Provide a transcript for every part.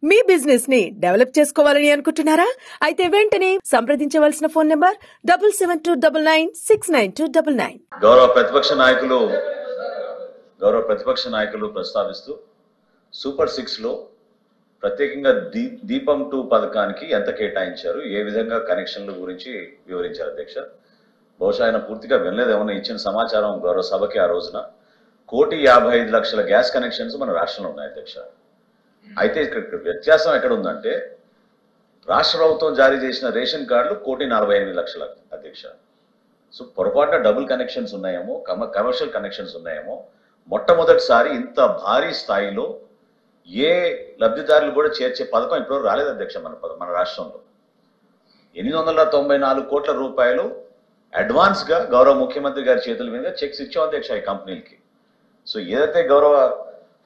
మీ business ని develop చేసుకోవాలని అనుకుంటున్నారా? అయితే వెంటనే సంప్రదించవలసిన ఫోన్ నంబర్ 7729969299. గౌరవ ప్రతిపక్ష నాయకులు ప్రస్తావిస్తూ సూపర్ 6 లో ప్రత్యేకంగా దీపం 2 పథకానికి ఎంత కేటాయించారు, ఏ విధంగా కనెక్షన్ల గురించి వివరించారు అధ్యక్ష. బహుశా ఆయన పూర్తిగా వినలేదేమన్నా. ఇచ్చిన సమాచారం గౌరవ సభకి ఆ రోజున 1,55,00,000 గ్యాస్ కనెక్షన్స్ మన రాష్ట్రంలో ఉన్నాయి అధ్యక్ష. అయితే ఇక్కడ వ్యత్యాసం ఎక్కడ ఉందంటే, రాష్ట్ర ప్రభుత్వం జారీ చేసిన రేషన్ కార్డులు 1,48,00,000 అధ్యక్ష. సో పొరపాటున డబుల్ కనెక్షన్స్ ఉన్నాయేమో, కమర్షియల్ కనెక్షన్స్ ఉన్నాయేమో. మొట్టమొదటిసారి ఇంత భారీ స్థాయిలో ఏ లబ్ధిదారులు కూడా చేర్చే పథకం ఇప్పుడు రాలేదు అధ్యక్ష మన రాష్ట్రంలో. 894 కోట్ల రూపాయలు అడ్వాన్స్ గా గౌరవ ముఖ్యమంత్రి గారి చేతుల మీదుగా చెక్స్ ఇచ్చాం అధ్యక్ష ఈ కంపెనీలకి. సో ఏదైతే గౌరవ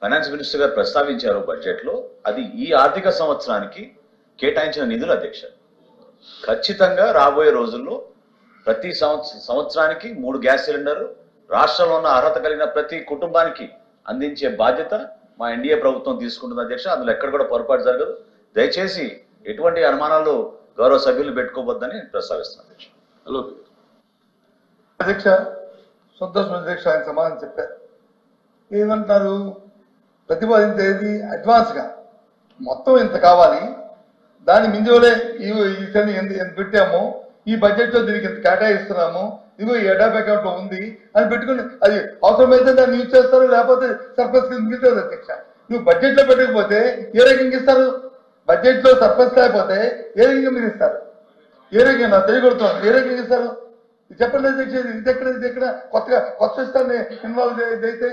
ఫైనాన్స్ మినిస్టర్ గారు ప్రస్తావించారో బడ్జెట్ లో, అది ఈ ఆర్థిక సంవత్సరానికి కేటాయించిన నిధులు అధ్యక్ష. ఖచ్చితంగా రాబోయే రోజుల్లో ప్రతి సంవత్సరానికి 3 గ్యాస్ సిలిండర్లు రాష్ట్రంలో ఉన్న అర్హత కలిగిన ప్రతి కుటుంబానికి అందించే బాధ్యత మా ఎన్డీఏ ప్రభుత్వం తీసుకుంటుంది అధ్యక్ష. అందులో ఎక్కడ కూడా పొరపాటు జరగదు. దయచేసి ఎటువంటి అనుమానాలు గౌరవ సభ్యులు పెట్టుకోవద్దని ప్రస్తావిస్తున్నాను అధ్యక్ష. హలో అధ్యక్ష, సంతోషం అధ్యక్ష. ఆయన సమాధానం చెప్పారు. ఏమంటారు, ప్రతిపాదించేది అడ్వాన్స్గా మొత్తం ఇంత కావాలి, దాని మింజోలే ఈ ఎంత పెట్టాము, ఈ బడ్జెట్లో దీనికి ఎంత కేటాయిస్తున్నాము, ఇదిగో ఈ ఎడాప్ అకౌంట్లో ఉంది అని పెట్టుకుని అది అవసరమైతే దాన్ని యూజ్ చేస్తారు, లేకపోతే సర్ప్లస్ మిగులుతుంది అధ్యక్ష. నువ్వు బడ్జెట్లో పెట్టకపోతే ఏ రకంగా ఇస్తారు? బడ్జెట్లో సర్ప్లస్ లేకపోతే ఏ రకంగా మీరు ఇస్తారు? ఏ రకంగా నా తెలియకొడుతున్నాను, ఏ రకంగా ఇస్తారు చెప్పండి అధ్యక్ష. ఇది ఎక్కడ కొత్త సిస్టాన్ని ఇన్వాల్వ్ అయితే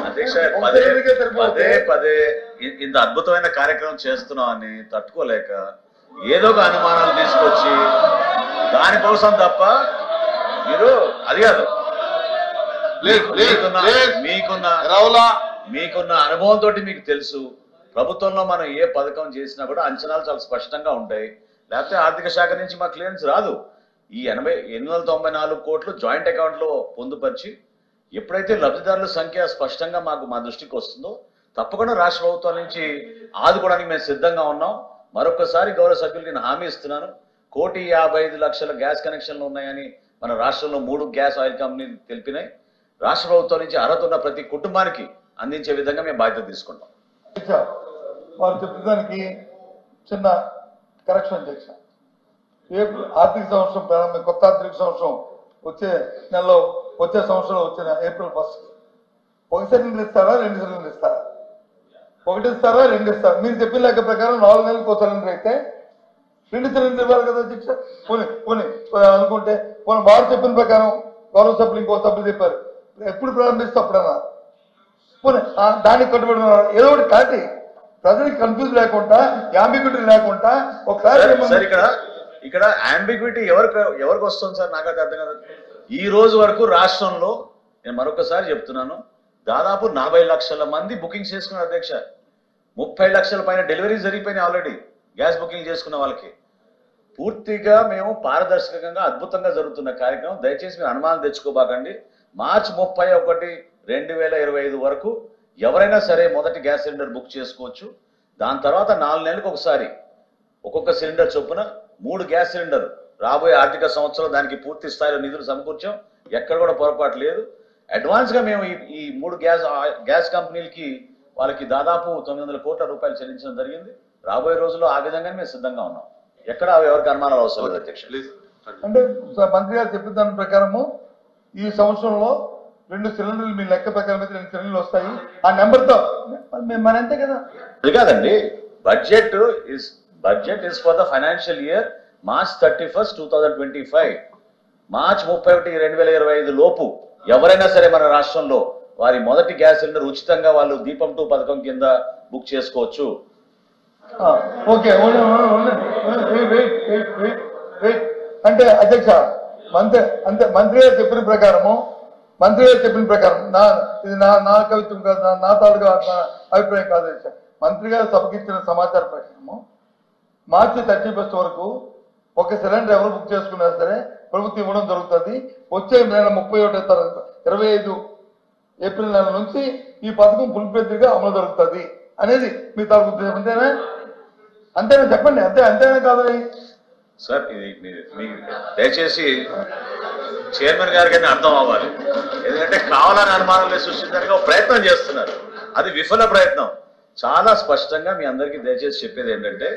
అధ్యక్ష పదే ఇంత అద్భుతమైన కార్యక్రమం చేస్తున్నాం అని తట్టుకోలేక ఏదో ఒక అనుమానాలు తీసుకొచ్చి దానికోసం తప్ప మీరు అది కాదు, మీకున్న అనుభవంతో మీకు తెలుసు, ప్రభుత్వంలో మనం ఏ పథకం చేసినా కూడా అంచనాలు చాలా స్పష్టంగా ఉంటాయి. లేకపోతే ఆర్థిక శాఖ నుంచి మా క్లియరెన్స్ రాదు. ఈ 894 కోట్లు జాయింట్ అకౌంట్ లో పొందుపరిచి ఎప్పుడైతే లబ్ధిదారుల సంఖ్య స్పష్టంగా మా దృష్టికి వస్తుందో తప్పకుండా రాష్ట్ర ప్రభుత్వం నుంచి ఆదుకోవడానికి మేము సిద్ధంగా ఉన్నాం. మరొకసారి గౌరవ సభ్యులు నేను హామీ ఇస్తున్నాను, 1,55,00,000 గ్యాస్ కనెక్షన్లు ఉన్నాయని మన రాష్ట్రంలో 3 గ్యాస్ ఆయిల్ కంపెనీలు తెలిపినాయి. రాష్ట్ర ప్రభుత్వం నుంచి అర్హత ఉన్న ప్రతి కుటుంబానికి అందించే విధంగా మేము బాధ్యత తీసుకుంటాం. వారు చెప్పడానికి చిన్న కరెక్షన్ అధ్యక్ష. ఆర్థిక సంవత్సరం ప్రారంభం, కొత్త ఆర్థిక సంవత్సరం వచ్చే నెలలో, వచ్చే సంవత్సరం వచ్చిన April 1 1 సిలిండర్ ఇస్తారా, 2 సిలిండర్ ఇస్తారా? 1 ఇస్తారా, 2 ఇస్తారా? మీరు చెప్పిన లెక్క ప్రకారం 4 నెలలకు 1 సిలిండర్ అయితే 2 సిలిండర్ ఇవ్వాలి కదా అధ్యక్ష. పోనీ అనుకుంటే వారు చెప్పిన ప్రకారం గౌరవ సభ్యులు ఇంకో సభ్యులు చెప్పారు, ఎప్పుడు ప్రారంభిస్తే అప్పుడన్నా పోనీ దానికి కట్టుబడి ఏదో ఒకటి క్లారిటీ, ప్రజలకు కన్ఫ్యూజ్ లేకుండా, యాంబిగ్యూటీ లేకుండా ఒక క్లారిటీ. ఇక్కడ అంబిగ్విటీ ఎవరికి వస్తుంది సార్? నాకు అది అర్థం కాదు. ఈ రోజు వరకు రాష్ట్రంలో నేను మరొకసారి చెప్తున్నాను, దాదాపు 40 లక్షల మంది బుకింగ్ చేసుకున్నారు అధ్యక్ష. 30 లక్షల పైన డెలివరీ జరిగిపోయినాయి ఆల్రెడీ గ్యాస్ బుకింగ్ చేసుకున్న వాళ్ళకి. పూర్తిగా మేము పారదర్శకంగా అద్భుతంగా జరుగుతున్న కార్యక్రమం. దయచేసి మీరు అనుమానం తెచ్చుకోబాకండి. మార్చి 31, 2025 వరకు ఎవరైనా సరే మొదటి గ్యాస్ సిలిండర్ బుక్ చేసుకోవచ్చు. దాని తర్వాత 4 నెలలకు ఒకసారి ఒక్కొక్క సిలిండర్ చొప్పున 3 గ్యాస్ సిలిండర్ రాబోయే ఆర్థిక సంవత్సరం దానికి పూర్తి స్థాయిలో నిధులు సమకూర్చాం. ఎక్కడ కూడా పొరపాటు లేదు. అడ్వాన్స్ గా మేము ఈ 3 గ్యాస్ కంపెనీలకి వాళ్ళకి దాదాపు 900 కోట్ల రూపాయలు చెల్లించడం జరిగింది. రాబోయే రోజుల్లో ఆ విధంగానే మేము సిద్ధంగా ఉన్నాం. ఎక్కడ ఎవరికి అనుమానాలు అవసరం లేదు అధ్యక్ష. అంటే మంత్రి గారు చెప్పిన దాని ప్రకారము ఈ సంవత్సరంలో 2 సిలిండర్లు మీ లెక్క ప్రకారం అయితే 2 సిలిండర్లు వస్తాయి. ఆ నెంబర్తో మన అంతే కదా. అది కాదండి, budget is for the financial year March 31, 2025. March 31, 2025 లోపు ఎవరైనా సరే మన రాష్ట్రంలో వారి మొదటి గ్యాస్ సిలిండర్ ఉచితంగా వాళ్ళు దీపం 2 పథకం కింద బుక్ చేసుకోవచ్చు. ఓకే, అంటే అధ్యక్ష మంత్రి గారు చెప్పిన ప్రకారం ఇది నా కవిత్వం కాదు, నా తాలూకా అభిప్రాయం కాదు అధ్యక్ష. మంత్రి గారు సభకి ఇచ్చిన సమాచారం ప్రకారము మార్చి 31 వరకు 1 సిలిండర్ ఎవరు బుక్ చేసుకున్నా సరే ప్రభుత్వం ఇవ్వడం జరుగుతుంది. వచ్చే నెల 31 25 ఏప్రిల్ నెల నుంచి ఈ పథకం పులిపెద్దిగా అమలు జరుగుతుంది అనేది మీ తాలూకు ఉద్దేశం. అంతేనా? అంతేనా చెప్పండి. అంతేనా కాదని సార్ ఇది మీకు దయచేసి చైర్మన్ గారికి అర్థం అవ్వాలి. ఎందుకంటే కావాలని అనుమానాలు సృష్టించడానికి ఒక ప్రయత్నం చేస్తున్నారు. అది విఫల ప్రయత్నం. చాలా స్పష్టంగా మీ అందరికీ దయచేసి చెప్పేది ఏంటంటే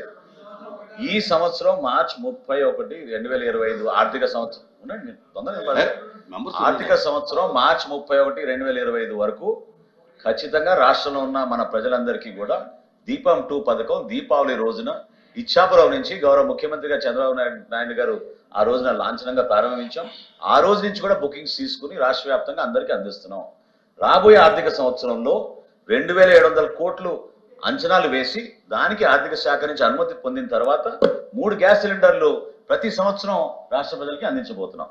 ఈ సంవత్సరం మార్చి 31, 2025 ఆర్థిక సంవత్సరం ఆర్థిక సంవత్సరం మార్చి 31, 2025 వరకు ఖచ్చితంగా రాష్ట్రంలో ఉన్న మన ప్రజలందరికీ కూడా దీపం 2 పథకం దీపావళి రోజున ఇచ్చాపురం నుంచి గౌరవ ముఖ్యమంత్రిగా చంద్రబాబు నాయుడు గారు ఆ రోజున లాంఛనంగా ప్రారంభించాం. ఆ రోజు నుంచి కూడా బుకింగ్స్ తీసుకుని రాష్ట్ర వ్యాప్తంగా అందరికీ అందిస్తున్నాం. రాబోయే ఆర్థిక సంవత్సరంలో 2700 కోట్లు అంచనాలు వేసి దానికి ఆర్థిక శాఖ నుంచి అనుమతి పొందిన తర్వాత 3 గ్యాస్ సిలిండర్లు ప్రతి సంవత్సరం రాష్ట్ర ప్రజలకి అందించబోతున్నాం.